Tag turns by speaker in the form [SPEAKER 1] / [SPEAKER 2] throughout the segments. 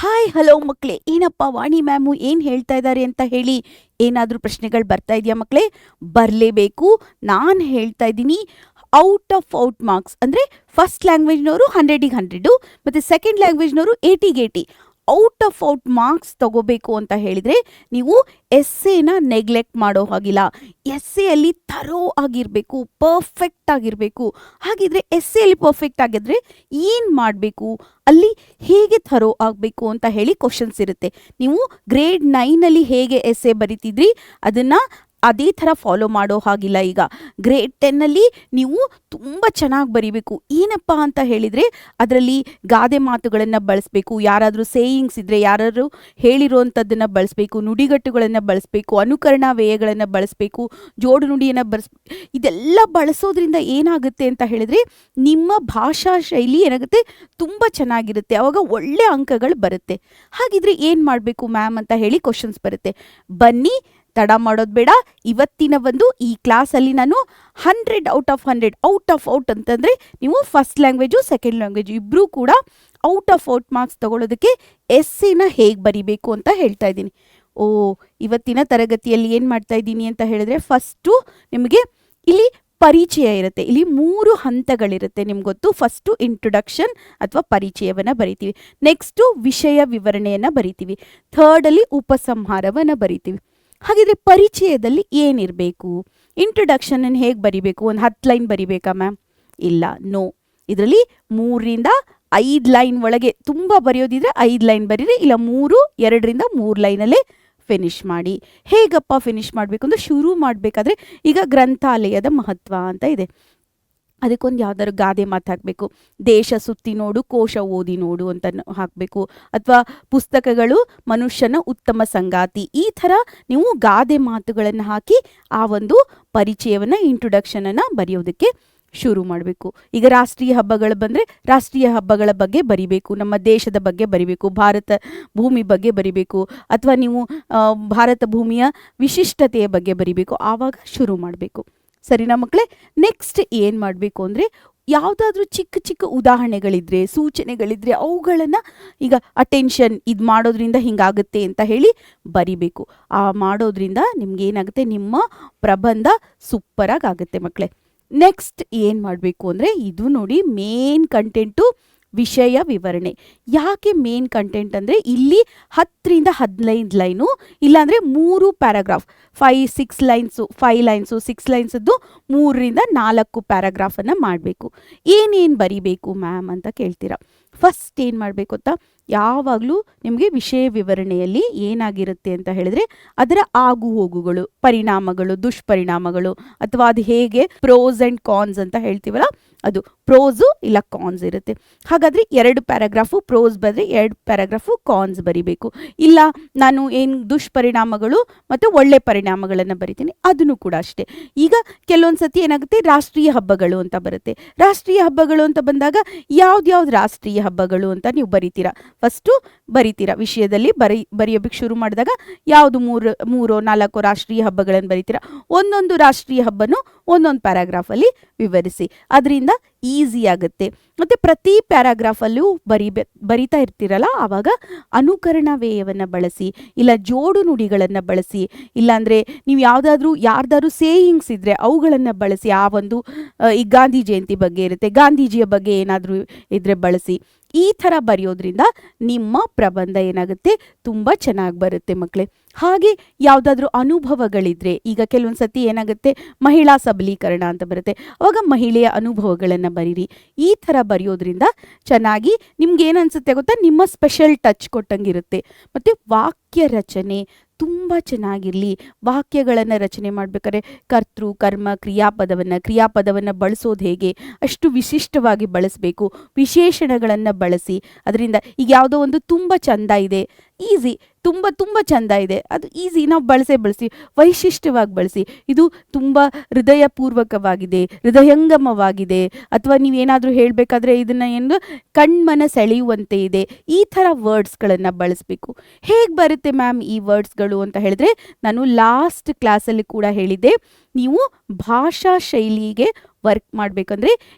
[SPEAKER 1] Hi hello ಮಕ್ಕಳೇ, ಏನಪ್ಪ ವಾಣಿ ma'am ಏನು ಹೇಳ್ತಾ ಇದ್ದಾರೆ ಅಂತ ಹೇಳಿ ಏನಾದರೂ ಪ್ರಶ್ನೆಗಳು ಬರ್ತಾ ಇದೆಯಾ ಮಕ್ಕಳೇ? ಬರಲೇಬೇಕು. ನಾನು ಹೇಳ್ತಾ ಇದ್ದೀನಿ, ಔಟ್ ಮಾರ್ಕ್ಸ್ ಅಂದರೆ ಫಸ್ಟ್ ಲ್ಯಾಂಗ್ವೇಜ್ನವರು 100ಗೆ 100 ಮತ್ತು ಸೆಕೆಂಡ್ ಲ್ಯಾಂಗ್ವೇಜ್ನವರು 80ಗೆ 80 ಔಟ್ ಮಾರ್ಕ್ಸ್ ತಗೋಬೇಕು ಅಂತ ಹೇಳಿದರೆ ನೀವು ಎಸ್ಸೆನ ನೆಗ್ಲೆಕ್ಟ್ ಮಾಡೋ ಹಾಗಿಲ್ಲ. ಎಸ್ಸೆಯಲ್ಲಿ ಥರೋ ಆಗಿರಬೇಕು, ಪರ್ಫೆಕ್ಟ್ ಆಗಿರಬೇಕು. ಹಾಗಿದ್ರೆ ಎಸ್ಸೆಯಲ್ಲಿ ಪರ್ಫೆಕ್ಟ್ ಆಗಿದ್ರೆ ಏನು ಮಾಡಬೇಕು, ಅಲ್ಲಿ ಹೇಗೆ ಥರೋ ಆಗಬೇಕು ಅಂತ ಹೇಳಿ ಕ್ವಶನ್ಸ್ ಇರುತ್ತೆ. ನೀವು ಗ್ರೇಡ್ 9ನಲ್ಲಿ ಹೇಗೆ ಎಸ್ಸೆ ಬರಿತಿದ್ರಿ ಅದನ್ನು ಅದೇ ಥರ ಫಾಲೋ ಮಾಡೋ ಹಾಗಿಲ್ಲ. ಈಗ ಗ್ರೇಡ್ 10ನಲ್ಲಿ ನೀವು ತುಂಬ ಚೆನ್ನಾಗಿ ಬರಿಬೇಕು. ಏನಪ್ಪ ಅಂತ ಹೇಳಿದರೆ ಅದರಲ್ಲಿ ಗಾದೆ ಮಾತುಗಳನ್ನು ಬಳಸಬೇಕು, ಯಾರಾದರೂ ಸೇಯಿಂಗ್ಸ್ ಇದ್ದರೆ ಯಾರಾದರೂ ಹೇಳಿರೋವಂಥದ್ದನ್ನು ಬಳಸಬೇಕು, ನುಡಿಗಟ್ಟುಗಳನ್ನು ಬಳಸಬೇಕು, ಅನುಕರಣಾ ವ್ಯಯಗಳನ್ನು ಬಳಸಬೇಕು, ಜೋಡು ನುಡಿಯನ್ನು ಇದೆಲ್ಲ ಬಳಸೋದ್ರಿಂದ ಏನಾಗುತ್ತೆ ಅಂತ ಹೇಳಿದರೆ ನಿಮ್ಮ ಭಾಷಾ ಶೈಲಿ ಏನಾಗುತ್ತೆ, ತುಂಬ ಚೆನ್ನಾಗಿರುತ್ತೆ. ಆವಾಗ ಒಳ್ಳೆ ಅಂಕಗಳು ಬರುತ್ತೆ. ಹಾಗಿದ್ರೆ ಏನು ಮಾಡಬೇಕು ಮ್ಯಾಮ್ ಅಂತ ಹೇಳಿ ಕ್ವಶನ್ಸ್ ಬರುತ್ತೆ. ಬನ್ನಿ, ತಡ ಮಾಡೋದು ಬೇಡ. ಇವತ್ತಿನ ಈ ಕ್ಲಾಸಲ್ಲಿ ನಾನು 100 ಔಟ್ ಆಫ್ ಔಟ್ ಅಂತಂದರೆ ನೀವು ಫಸ್ಟ್ ಲ್ಯಾಂಗ್ವೇಜು ಸೆಕೆಂಡ್ ಲ್ಯಾಂಗ್ವೇಜು ಇಬ್ಬರೂ ಕೂಡ ಔಟ್ ಮಾರ್ಕ್ಸ್ ತಗೊಳ್ಳೋದಕ್ಕೆ ಎಸ್ಸೆನ ಹೇಗೆ ಬರಿಬೇಕು ಅಂತ ಹೇಳ್ತಾ ಇದ್ದೀನಿ. ಇವತ್ತಿನ ತರಗತಿಯಲ್ಲಿ ಏನು ಮಾಡ್ತಾ ಇದ್ದೀನಿ ಅಂತ ಹೇಳಿದ್ರೆ, ಫಸ್ಟು ನಿಮಗೆ ಇಲ್ಲಿ ಪರಿಚಯ ಇರುತ್ತೆ. ಇಲ್ಲಿ 3 ಹಂತಗಳಿರುತ್ತೆ, ನಿಮ್ಗೆ ಗೊತ್ತು. ಫಸ್ಟು ಇಂಟ್ರೊಡಕ್ಷನ್ ಅಥವಾ ಪರಿಚಯವನ್ನು ಬರಿತೀವಿ. ನೆಕ್ಸ್ಟು ವಿಷಯ ವಿವರಣೆಯನ್ನು ಬರಿತೀವಿ. ಥರ್ಡಲ್ಲಿ ಉಪಸಂಹಾರವನ್ನು ಬರಿತೀವಿ. ಹಾಗಿದ್ರೆ ಪರಿಚಯದಲ್ಲಿ ಏನಿರಬೇಕು? ಇಂಟ್ರೊಡಕ್ಷನನ್ನು ಹೇಗೆ ಬರಿಬೇಕು? ಒಂದು 10 ಲೈನ್ ಬರಿಬೇಕಾ ಮ್ಯಾಮ್? ಇಲ್ಲ, ನೋ. ಇದರಲ್ಲಿ 3ರಿಂದ 5 ಲೈನ್ ಒಳಗೆ ತುಂಬ ಬರೆಯೋದಿದ್ರೆ 5 ಲೈನ್ ಬರೀರಿ, ಇಲ್ಲ 2ರಿಂದ 3 ಲೈನಲ್ಲೇ ಫಿನಿಷ್ ಮಾಡಿ. ಹೇಗಪ್ಪ ಫಿನಿಷ್ ಮಾಡಬೇಕು ಅಂದರೆ, ಶುರು ಮಾಡಬೇಕಾದ್ರೆ ಈಗ ಗ್ರಂಥಾಲಯದ ಮಹತ್ವ ಅಂತ ಇದೆ, ಅದಕ್ಕೊಂದು ಯಾವ್ದಾದ್ರು ಗಾದೆ ಮಾತು ಹಾಕಬೇಕು. ದೇಶ ಸುತ್ತಿ ನೋಡು, ಕೋಶ ಓದಿ ನೋಡು ಅಂತ ಹಾಕಬೇಕು. ಅಥವಾ ಪುಸ್ತಕಗಳು ಮನುಷ್ಯನ ಉತ್ತಮ ಸಂಗಾತಿ. ಈ ಥರ ನೀವು ಗಾದೆ ಮಾತುಗಳನ್ನು ಹಾಕಿ ಆ ಒಂದು ಪರಿಚಯವನ್ನು, ಇಂಟ್ರೊಡಕ್ಷನನ್ನು ಬರೆಯೋದಕ್ಕೆ ಶುರು ಮಾಡಬೇಕು. ಈಗ ರಾಷ್ಟ್ರೀಯ ಹಬ್ಬಗಳು ಬಂದರೆ ರಾಷ್ಟ್ರೀಯ ಹಬ್ಬಗಳ ಬಗ್ಗೆ ಬರಿಬೇಕು, ನಮ್ಮ ದೇಶದ ಬಗ್ಗೆ ಬರಿಬೇಕು, ಭಾರತ ಭೂಮಿ ಬಗ್ಗೆ ಬರಿಬೇಕು, ಅಥವಾ ನೀವು ಭಾರತ ಭೂಮಿಯ ವಿಶಿಷ್ಟತೆಯ ಬಗ್ಗೆ ಬರಿಬೇಕು. ಆವಾಗ ಶುರು ಮಾಡಬೇಕು. ಸರಿನಾ ಮಕ್ಕಳೇ? ನೆಕ್ಸ್ಟ್ ಏನು ಮಾಡಬೇಕು ಅಂದರೆ, ಯಾವುದಾದ್ರೂ ಚಿಕ್ಕ ಚಿಕ್ಕ ಉದಾಹರಣೆಗಳಿದ್ರೆ, ಸೂಚನೆಗಳಿದ್ರೆ ಅವುಗಳನ್ನು ಈಗ ಅಟೆನ್ಷನ್, ಇದು ಮಾಡೋದ್ರಿಂದ ಹಿಂಗಾಗುತ್ತೆ ಅಂತ ಹೇಳಿ ಬರಿಬೇಕು. ಆ ಮಾಡೋದ್ರಿಂದ ನಿಮ್ಗೇನಾಗುತ್ತೆ, ನಿಮ್ಮ ಪ್ರಬಂಧ ಸೂಪರಾಗಿ ಆಗುತ್ತೆ ಮಕ್ಕಳೇ. ನೆಕ್ಸ್ಟ್ ಏನು ಮಾಡಬೇಕು ಅಂದರೆ, ಇದು ನೋಡಿ ಮೇನ್ ಕಂಟೆಂಟು, ವಿಷಯ ವಿವರಣೆ. ಯಾಕೆ ಮೇನ್ ಕಂಟೆಂಟ್ ಅಂದರೆ, ಇಲ್ಲಿ 10ರಿಂದ 15 ಲೈನು, ಇಲ್ಲಾಂದರೆ 3 ಪ್ಯಾರಾಗ್ರಾಫ್, 5 ಲೈನ್ಸು 6 ಲೈನ್ಸದ್ದು 3ರಿಂದ 4 ಪ್ಯಾರಾಗ್ರಾಫನ್ನು ಮಾಡಬೇಕು. ಏನೇನು ಬರಿಬೇಕು ಮ್ಯಾಮ್ ಅಂತ ಕೇಳ್ತೀರಾ. ಫಸ್ಟ್ ಏನು ಮಾಡಬೇಕು ಅಂತ, ಯಾವಾಗಲೂ ನಿಮಗೆ ವಿಷಯ ವಿವರಣೆಯಲ್ಲಿ ಏನಾಗಿರುತ್ತೆ ಅಂತ ಹೇಳಿದ್ರೆ, ಅದರ ಆಗು ಹೋಗುಗಳು, ಪರಿಣಾಮಗಳು, ದುಷ್ಪರಿಣಾಮಗಳು, ಅಥವಾ ಅದು ಹೇಗೆ ಪ್ರೋಸ್ ಆ್ಯಂಡ್ ಕಾನ್ಸ್ ಅಂತ ಹೇಳ್ತೀವಲ್ಲ, ಅದು ಪ್ರೋಸು ಇಲ್ಲ ಕಾನ್ಸ್ ಇರುತ್ತೆ. ಹಾಗಾದರೆ 2 ಪ್ಯಾರಾಗ್ರಾಫು ಪ್ರೋಸ್ ಬರೆದ್ರೆ 2 ಪ್ಯಾರಾಗ್ರಾಫು ಕಾನ್ಸ್ ಬರಿಬೇಕು. ಇಲ್ಲ ನಾನು ಏನು ದುಷ್ಪರಿಣಾಮಗಳು ಮತ್ತು ಒಳ್ಳೆ ಪರಿಣಾಮಗಳನ್ನು ಬರಿತೀನಿ, ಅದನ್ನು ಕೂಡ ಅಷ್ಟೇ. ಈಗ ಕೆಲವೊಂದು ಸತಿ ಏನಾಗುತ್ತೆ, ರಾಷ್ಟ್ರೀಯ ಹಬ್ಬಗಳು ಅಂತ ಬರುತ್ತೆ. ರಾಷ್ಟ್ರೀಯ ಹಬ್ಬಗಳು ಅಂತ ಬಂದಾಗ ಯಾವ್ದು ರಾಷ್ಟ್ರೀಯ ಹಬ್ಬಗಳು ಅಂತ ನೀವು ಬರಿತೀರಾ. ಫಸ್ಟು ಬರಿತೀರಾ, ವಿಷಯದಲ್ಲಿ ಬರೆಯೋದಕ್ಕೆ ಶುರು ಮಾಡಿದಾಗ ಯಾವುದು 3-4 ರಾಷ್ಟ್ರೀಯ ಹಬ್ಬಗಳನ್ನು ಬರಿತೀರಾ. ಒಂದೊಂದು ರಾಷ್ಟ್ರೀಯ ಹಬ್ಬನೂ ಒಂದೊಂದು ಪ್ಯಾರಾಗ್ರಾಫಲ್ಲಿ ವಿವರಿಸಿ. ಅದರಿಂದ ಈಸಿ ಆಗುತ್ತೆ. ಮತ್ತು ಪ್ರತಿ ಪ್ಯಾರಾಗ್ರಾಫಲ್ಲೂ ಬರಿತಾ ಇರ್ತೀರಲ್ಲ, ಆವಾಗ ಅನುಕರಣಾ ವ್ಯಯವನ್ನು ಬಳಸಿ, ಇಲ್ಲ ಜೋಡು ನುಡಿಗಳನ್ನು ಬಳಸಿ, ಇಲ್ಲಾಂದರೆ ನೀವು ಯಾರ್ದಾದ್ರೂ ಸೇಯಿಂಗ್ಸ್ ಇದ್ದರೆ ಅವುಗಳನ್ನು ಬಳಸಿ. ಆ ಒಂದು ಈ ಗಾಂಧಿ ಜಯಂತಿ ಬಗ್ಗೆ ಇರುತ್ತೆ, ಗಾಂಧೀಜಿಯ ಬಗ್ಗೆ ಏನಾದರೂ ಇದ್ದರೆ ಬಳಸಿ. ಈ ಥರ ಬರೆಯೋದ್ರಿಂದ ನಿಮ್ಮ ಪ್ರಬಂಧ ಏನಾಗುತ್ತೆ, ತುಂಬ ಚೆನ್ನಾಗಿ ಬರುತ್ತೆ ಮಕ್ಕಳೇ. ಹಾಗೆ ಯಾವುದಾದ್ರೂ ಅನುಭವಗಳಿದ್ರೆ, ಈಗ ಕೆಲವೊಂದು ಸತಿ ಏನಾಗುತ್ತೆ, ಮಹಿಳಾ ಸಬಲೀಕರಣ ಅಂತ ಬರುತ್ತೆ, ಅವಾಗ ಮಹಿಳೆಯ ಅನುಭವಗಳನ್ನು ಬರೀರಿ. ಈ ಥರ ಬರೆಯೋದ್ರಿಂದ ಚೆನ್ನಾಗಿ ನಿಮ್ಗೆ ಏನನ್ಸುತ್ತೆ ಗೊತ್ತಾ, ನಿಮ್ಮ ಸ್ಪೆಷಲ್ ಟಚ್ ಕೊಟ್ಟಂಗಿರುತ್ತೆ. ಮತ್ತು ವಾಕ್ಯ ರಚನೆ ತುಂಬ ಚೆನ್ನಾಗಿರಲಿ. ವಾಕ್ಯಗಳನ್ನು ರಚನೆ ಮಾಡಬೇಕಾದ್ರೆ ಕರ್ತೃ ಕರ್ಮ ಕ್ರಿಯಾಪದವನ್ನು ಬಳಸೋದು ಹೇಗೆ, ಅಷ್ಟು ವಿಶಿಷ್ಟವಾಗಿ ಬಳಸಬೇಕು. ವಿಶೇಷಣಗಳನ್ನು ಬಳಸಿ. ಅದರಿಂದ ಈಗ ಯಾವುದೋ ಒಂದು ತುಂಬ ಚಂದ ಇದೆ, ಈಸಿ, ತುಂಬ ಚಂದ ಇದೆ, ಅದು ಈಸಿ, ನಾವು ಬಳಸಿ ವೈಶಿಷ್ಟ್ಯವಾಗಿ ಬಳಸಿ. ಇದು ತುಂಬ ಹೃದಯಪೂರ್ವಕವಾಗಿದೆ, ಹೃದಯಂಗಮವಾಗಿದೆ, ಅಥವಾ ನೀವೇನಾದರೂ ಹೇಳಬೇಕಾದ್ರೆ ಇದನ್ನು ಏನು ಕಣ್ಮನ ಸೆಳೆಯುವಂತೆ ಇದೆ. ಈ ಥರ ವರ್ಡ್ಸ್ಗಳನ್ನು ಬಳಸಬೇಕು. ಹೇಗೆ ಬರುತ್ತೆ ಮ್ಯಾಮ್ ಈ ವರ್ಡ್ಸ್ಗಳು ಅಂತ ಹೇಳಿದ್ರೆ, ನಾನು ಲಾಸ್ಟ್ ಕ್ಲಾಸಲ್ಲಿ ಕೂಡ ಹೇಳಿದ್ದೆ, ನೀವು ಭಾಷಾ ಶೈಲಿಗೆ ವರ್ಕ್ ಮಾಡಬೇಕಂದ್ರೆ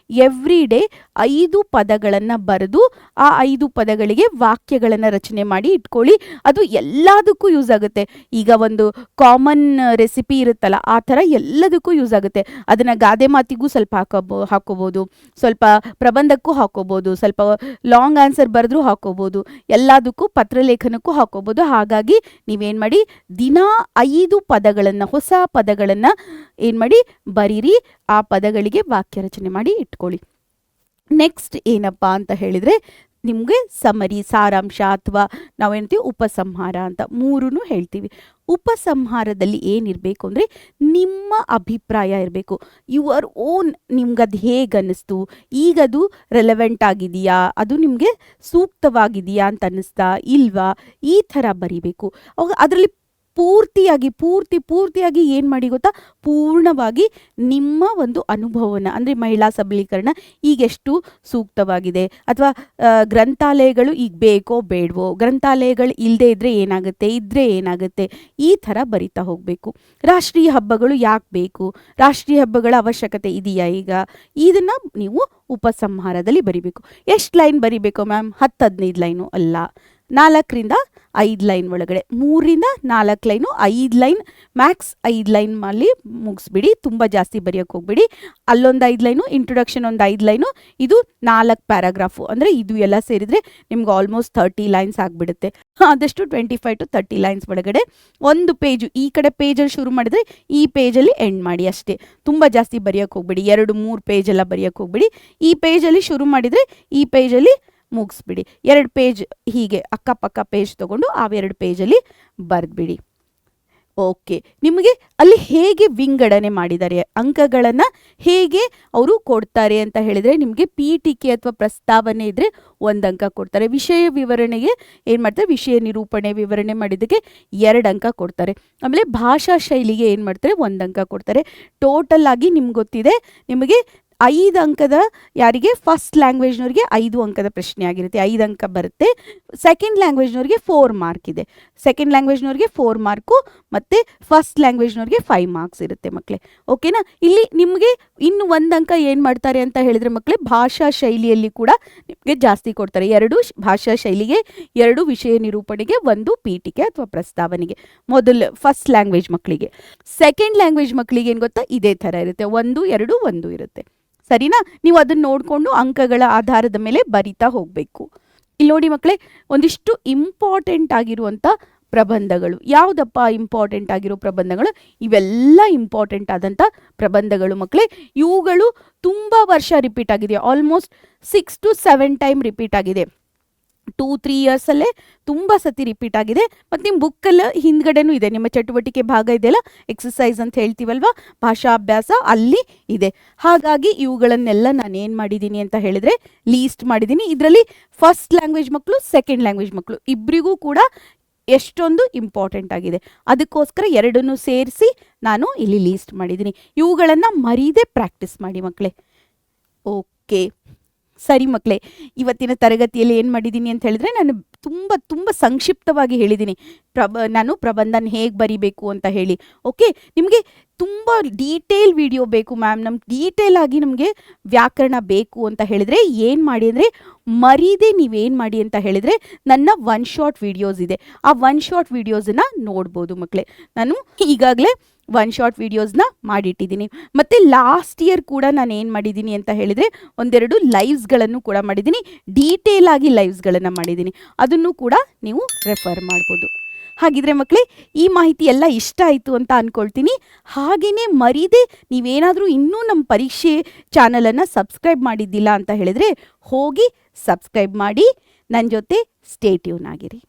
[SPEAKER 1] ಎವ್ರಿ ಡೇ 5 ಪದಗಳನ್ನು ಬರೆದು ಆ 5 ಪದಗಳಿಗೆ ವಾಕ್ಯಗಳನ್ನು ರಚನೆ ಮಾಡಿ ಇಟ್ಕೊಳ್ಳಿ. ಅದು ಎಲ್ಲದಕ್ಕೂ ಯೂಸ್ ಆಗುತ್ತೆ. ಈಗ ಒಂದು ಕಾಮನ್ ರೆಸಿಪಿ ಇರುತ್ತಲ್ಲ, ಆ ಥರ ಎಲ್ಲದಕ್ಕೂ ಯೂಸ್ ಆಗುತ್ತೆ. ಅದನ್ನು ಗಾದೆ ಮಾತಿಗೂ ಸ್ವಲ್ಪ ಹಾಕೋಬೋದು, ಸ್ವಲ್ಪ ಪ್ರಬಂಧಕ್ಕೂ ಹಾಕೋಬೋದು, ಸ್ವಲ್ಪ ಲಾಂಗ್ ಆನ್ಸರ್ ಬರೆದ್ರೂ ಹಾಕೋಬೋದು, ಎಲ್ಲದಕ್ಕೂ ಪತ್ರಲೇಖನಕ್ಕೂ ಹಾಕೋಬೋದು. ಹಾಗಾಗಿ ನೀವೇನು ಮಾಡಿ, ದಿನ 5 ಪದಗಳನ್ನು, ಹೊಸ ಪದಗಳನ್ನು ಏನು ಮಾಡಿ ಬರೀರಿ. ಆ ಪದಗಳಿಗೆ ವಾಕ್ಯ ರಚನೆ ಮಾಡಿ ಇಟ್ಕೊಳ್ಳಿ. ನೆಕ್ಸ್ಟ್ ಏನಪ್ಪ ಅಂತ ಹೇಳಿದರೆ, ನಿಮಗೆ ಸಮರಿ, ಸಾರಾಂಶ ಅಥವಾ ನಾವೇನ್ತೀವಿ ಉಪಸಂಹಾರ ಅಂತ 3 ಹೇಳ್ತೀವಿ. ಉಪಸಂಹಾರದಲ್ಲಿ ಏನಿರಬೇಕು ಅಂದರೆ ನಿಮ್ಮ ಅಭಿಪ್ರಾಯ ಇರಬೇಕು. ಯುವರ್ ಓನ್, ನಿಮ್ಗದು ಹೇಗೆ ಅನ್ನಿಸ್ತು, ಈಗದು ರೆಲೆವೆಂಟ್ ಆಗಿದೆಯಾ, ಅದು ನಿಮಗೆ ಸೂಕ್ತವಾಗಿದೆಯಾ ಅಂತ ಅನ್ನಿಸ್ತಾ ಇಲ್ವಾ, ಈ ಥರ ಬರಿಬೇಕು. ಅವಾಗ ಅದರಲ್ಲಿ ಪೂರ್ತಿಯಾಗಿ ಏನು ಮಾಡಿ ಗೊತ್ತಾ, ಪೂರ್ಣವಾಗಿ ನಿಮ್ಮ ಒಂದು ಅನುಭವನ, ಅಂದರೆ ಮಹಿಳಾ ಸಬಲೀಕರಣ ಈಗೆಷ್ಟು ಸೂಕ್ತವಾಗಿದೆ, ಅಥವಾ ಗ್ರಂಥಾಲಯಗಳು ಈಗ ಬೇಕೋ ಬೇಡವೋ, ಗ್ರಂಥಾಲಯಗಳು ಇಲ್ಲದೆ ಇದ್ದರೆ ಏನಾಗುತ್ತೆ, ಇದ್ದರೆ ಏನಾಗುತ್ತೆ, ಈ ಥರ ಬರಿತಾ ಹೋಗಬೇಕು. ರಾಷ್ಟ್ರೀಯ ಹಬ್ಬಗಳು ಯಾಕೆ ಬೇಕು, ರಾಷ್ಟ್ರೀಯ ಹಬ್ಬಗಳ ಅವಶ್ಯಕತೆ ಇದೆಯಾ ಈಗ, ಇದನ್ನು ನೀವು ಉಪಸಂಹಾರದಲ್ಲಿ ಬರಿಬೇಕು. ಎಷ್ಟು ಲೈನ್ ಬರಿಬೇಕು ಮ್ಯಾಮ್? 10-15 ಲೈನು ಅಲ್ಲ, 4-5 ಲೈನ್ ಒಳಗಡೆ, 3-4 ಲೈನು, 5 ಲೈನ್ ಮ್ಯಾಕ್ಸ್, 5 ಲೈನ್ ಮಾಡಿ ಮುಗಿಸ್ಬಿಡಿ. ತುಂಬ ಜಾಸ್ತಿ ಬರೆಯೋಕ್ಕೆ ಹೋಗ್ಬಿಡಿ. ಅಲ್ಲೊಂದು 5 ಲೈನು, ಇಂಟ್ರೊಡಕ್ಷನ್ ಒಂದು 5 ಲೈನು, ಇದು 4 ಪ್ಯಾರಾಗ್ರಾಫು. ಅಂದರೆ ಇದು ಎಲ್ಲ ಸೇರಿದರೆ ನಿಮ್ಗೆ ಆಲ್ಮೋಸ್ಟ್ 30 ಲೈನ್ಸ್ ಆಗಿಬಿಡುತ್ತೆ. ಆದಷ್ಟು 25 to 30 ಲೈನ್ಸ್ ಒಳಗಡೆ ಒಂದು ಪೇಜು, ಈ ಕಡೆ ಪೇಜಲ್ಲಿ ಶುರು ಮಾಡಿದರೆ ಈ ಪೇಜಲ್ಲಿ ಎಂಡ್ ಮಾಡಿ ಅಷ್ಟೇ. ತುಂಬ ಜಾಸ್ತಿ ಬರೆಯೋಕ್ಕೆ ಹೋಗ್ಬಿಡಿ, 2-3 ಪೇಜೆಲ್ಲ ಬರೆಯೋಕ್ಕೆ ಹೋಗ್ಬಿಡಿ. ಈ ಪೇಜಲ್ಲಿ ಶುರು ಮಾಡಿದರೆ ಈ ಪೇಜಲ್ಲಿ ಮುಗಿಸ್ಬಿಡಿ. 2 ಪೇಜ್ ಹೀಗೆ ಅಕ್ಕಪಕ್ಕ ಪೇಜ್ ತೊಗೊಂಡು ಆ 2 ಪೇಜಲ್ಲಿ ಬರೆದ್ಬಿಡಿ. ಓಕೆ, ನಿಮಗೆ ಅಲ್ಲಿ ಹೇಗೆ ವಿಂಗಡಣೆ ಮಾಡಿದ್ದಾರೆ, ಅಂಕಗಳನ್ನು ಹೇಗೆ ಅವರು ಕೊಡ್ತಾರೆ ಅಂತ ಹೇಳಿದರೆ, ನಿಮಗೆ ಪೀಠಿಕೆ ಅಥವಾ ಪ್ರಸ್ತಾವನೆ ಇದ್ದರೆ 1 ಅಂಕ ಕೊಡ್ತಾರೆ. ವಿಷಯ ವಿವರಣೆಗೆ ಏನು ಮಾಡ್ತಾರೆ, ವಿಷಯ ನಿರೂಪಣೆ ವಿವರಣೆ ಮಾಡಿದ್ದಕ್ಕೆ 2 ಅಂಕ ಕೊಡ್ತಾರೆ. ಆಮೇಲೆ ಭಾಷಾ ಶೈಲಿಗೆ ಏನು ಮಾಡ್ತಾರೆ, 1 ಅಂಕ ಕೊಡ್ತಾರೆ. ಟೋಟಲ್ ಆಗಿ ನಿಮ್ಗೆ ಗೊತ್ತಿದೆ, ನಿಮಗೆ 5 ಅಂಕದ, ಯಾರಿಗೆ ಫಸ್ಟ್ ಲ್ಯಾಂಗ್ವೇಜ್ನವ್ರಿಗೆ 5 ಅಂಕದ ಪ್ರಶ್ನೆ ಆಗಿರುತ್ತೆ, 5 ಅಂಕ ಬರುತ್ತೆ. ಸೆಕೆಂಡ್ ಲ್ಯಾಂಗ್ವೇಜ್ನವ್ರಿಗೆ 4 ಮಾರ್ಕ್ ಇದೆ. ಸೆಕೆಂಡ್ ಲ್ಯಾಂಗ್ವೇಜ್ನವ್ರಿಗೆ 4 ಮಾರ್ಕು ಮತ್ತು ಫಸ್ಟ್ ಲ್ಯಾಂಗ್ವೇಜ್ನವ್ರಿಗೆ 5 ಮಾರ್ಕ್ಸ್ ಇರುತ್ತೆ ಮಕ್ಕಳೇ. ಓಕೆನಾ? ಇಲ್ಲಿ ನಿಮಗೆ ಇನ್ನು 1 ಅಂಕ ಏನು ಮಾಡ್ತಾರೆ ಅಂತ ಹೇಳಿದ್ರೆ ಮಕ್ಕಳೇ, ಭಾಷಾ ಶೈಲಿಯಲ್ಲಿ ಕೂಡ ನಿಮಗೆ ಜಾಸ್ತಿ ಕೊಡ್ತಾರೆ. 2 ಭಾಷಾ ಶೈಲಿಗೆ, 2 ವಿಷಯ ನಿರೂಪಣೆಗೆ, 1 ಪೀಠಿಕೆ ಅಥವಾ ಪ್ರಸ್ತಾವನೆಗೆ. ಮೊದಲು ಫಸ್ಟ್ ಲ್ಯಾಂಗ್ವೇಜ್ ಮಕ್ಕಳಿಗೆ. ಸೆಕೆಂಡ್ ಲ್ಯಾಂಗ್ವೇಜ್ ಮಕ್ಕಳಿಗೆ ಏನು ಗೊತ್ತಾ, ಇದೇ ಥರ ಇರುತ್ತೆ, 1, 2, 1 ಇರುತ್ತೆ. ಸರಿನಾ? ನೀವು ಅದನ್ನು ನೋಡಿಕೊಂಡು ಅಂಕಗಳ ಆಧಾರದ ಮೇಲೆ ಬರಿತಾ ಹೋಗಬೇಕು. ಇಲ್ಲಿ ನೋಡಿ ಮಕ್ಕಳೇ, ಒಂದಿಷ್ಟು ಇಂಪಾರ್ಟೆಂಟ್ ಆಗಿರುವಂಥ ಪ್ರಬಂಧಗಳು ಯಾವುದಪ್ಪ? ಇಂಪಾರ್ಟೆಂಟ್ ಆಗಿರೋ ಪ್ರಬಂಧಗಳು ಇವೆಲ್ಲ ಇಂಪಾರ್ಟೆಂಟ್ ಆದಂಥ ಪ್ರಬಂಧಗಳು ಮಕ್ಕಳೇ. ಇವುಗಳು ತುಂಬ ವರ್ಷ ರಿಪೀಟ್ ಆಗಿದೆ, ಆಲ್ಮೋಸ್ಟ್ 6 to 7 ಟೈಮ್ ರಿಪೀಟ್ ಆಗಿದೆ. 2-3 ಇಯರ್ಸಲ್ಲೇ ತುಂಬ ಸತಿ ರಿಪೀಟ್ ಆಗಿದೆ. ಮತ್ತು ನಿಮ್ಮ ಬುಕ್ಕಲ್ಲಿ ಹಿಂದ್ಗಡೆನೂ ಇದೆ, ನಿಮ್ಮ ಚಟುವಟಿಕೆ ಭಾಗ ಇದೆಯಲ್ಲ, ಎಕ್ಸಸೈಸ್ ಅಂತ ಹೇಳ್ತೀವಲ್ವ, ಭಾಷಾ ಅಭ್ಯಾಸ, ಅಲ್ಲಿ ಇದೆ. ಹಾಗಾಗಿ ಇವುಗಳನ್ನೆಲ್ಲ ನಾನು ಏನು ಮಾಡಿದ್ದೀನಿ ಅಂತ ಹೇಳಿದರೆ ಲೀಸ್ಟ್ ಮಾಡಿದ್ದೀನಿ. ಇದರಲ್ಲಿ ಫಸ್ಟ್ ಲ್ಯಾಂಗ್ವೇಜ್ ಮಕ್ಕಳು, ಸೆಕೆಂಡ್ ಲ್ಯಾಂಗ್ವೇಜ್ ಮಕ್ಕಳು ಇಬ್ಬರಿಗೂ ಕೂಡ ಎಷ್ಟೊಂದು ಇಂಪಾರ್ಟೆಂಟ್ ಆಗಿದೆ. ಅದಕ್ಕೋಸ್ಕರ 2 ಸೇರಿಸಿ ನಾನು ಇಲ್ಲಿ ಲೀಸ್ಟ್ ಮಾಡಿದ್ದೀನಿ. ಇವುಗಳನ್ನು ಮರೀದೆ ಪ್ರಾಕ್ಟೀಸ್ ಮಾಡಿ ಮಕ್ಕಳೇ. ಓಕೆ, ಸರಿ ಮಕ್ಕಳೇ, ಇವತ್ತಿನ ತರಗತಿಯಲ್ಲಿ ಏನು ಮಾಡಿದ್ದೀನಿ ಅಂತ ಹೇಳಿದ್ರೆ, ನಾನು ತುಂಬ ಸಂಕ್ಷಿಪ್ತವಾಗಿ ಹೇಳಿದ್ದೀನಿ ನಾನು ಪ್ರಬಂಧನ ಹೇಗೆ ಬರಿಬೇಕು ಅಂತ ಹೇಳಿ. ಓಕೆ, ನಿಮಗೆ ತುಂಬ ಡೀಟೇಲ್ ವಿಡಿಯೋ ಬೇಕು ಮ್ಯಾಮ್, ನಮ್ಗೆ ಡೀಟೇಲ್ ಆಗಿ ನಮಗೆ ವ್ಯಾಕರಣ ಬೇಕು ಅಂತ ಹೇಳಿದರೆ ಏನು ಮಾಡಿ ಅಂದರೆ, ಮರೀದೆ ನೀವೇನು ಮಾಡಿ ಅಂತ ಹೇಳಿದರೆ, ನನ್ನ 1 ಶಾರ್ಟ್ ವಿಡಿಯೋಸ್ ಇದೆ, ಆ 1 ಶಾರ್ಟ್ ವಿಡಿಯೋಸನ್ನು ನೋಡ್ಬೋದು ಮಕ್ಕಳೇ. ನಾನು ಈಗಾಗಲೇ 1 ಶಾರ್ಟ್ ವಿಡಿಯೋಸ್ನ ಮಾಡಿಟ್ಟಿದ್ದೀನಿ. ಮತ್ತು ಲಾಸ್ಟ್ ಇಯರ್ ಕೂಡ ನಾನು ಏನು ಮಾಡಿದ್ದೀನಿ ಅಂತ ಹೇಳಿದರೆ, 1-2 ಲೈವ್ಸ್ಗಳನ್ನು ಕೂಡ ಮಾಡಿದ್ದೀನಿ, ಡೀಟೇಲ್ ಆಗಿ ಲೈವ್ಸ್ಗಳನ್ನು ಮಾಡಿದ್ದೀನಿ. ಅದನ್ನು ಕೂಡ ನೀವು ರೆಫರ್ ಮಾಡ್ಬೋದು. ಹಾಗಿದ್ರೆ ಮಕ್ಕಳೇ, ಈ ಮಾಹಿತಿ ಎಲ್ಲ ಇಷ್ಟ ಆಯಿತು ಅಂತ ಅಂದ್ಕೊಳ್ತೀನಿ. ಹಾಗೆಯೇ ಮರೀದೆ ನೀವೇನಾದರೂ ಇನ್ನೂ ನಮ್ಮ ಪರೀಕ್ಷೆ ಚಾನಲನ್ನು ಸಬ್ಸ್ಕ್ರೈಬ್ ಮಾಡಿದ್ದಿಲ್ಲ ಅಂತ ಹೇಳಿದರೆ ಹೋಗಿ ಸಬ್ಸ್ಕ್ರೈಬ್ ಮಾಡಿ, ನನ್ನ ಜೊತೆ ಸ್ಟೇ ಟ್ಯೂನ್ ಆಗಿರಿ.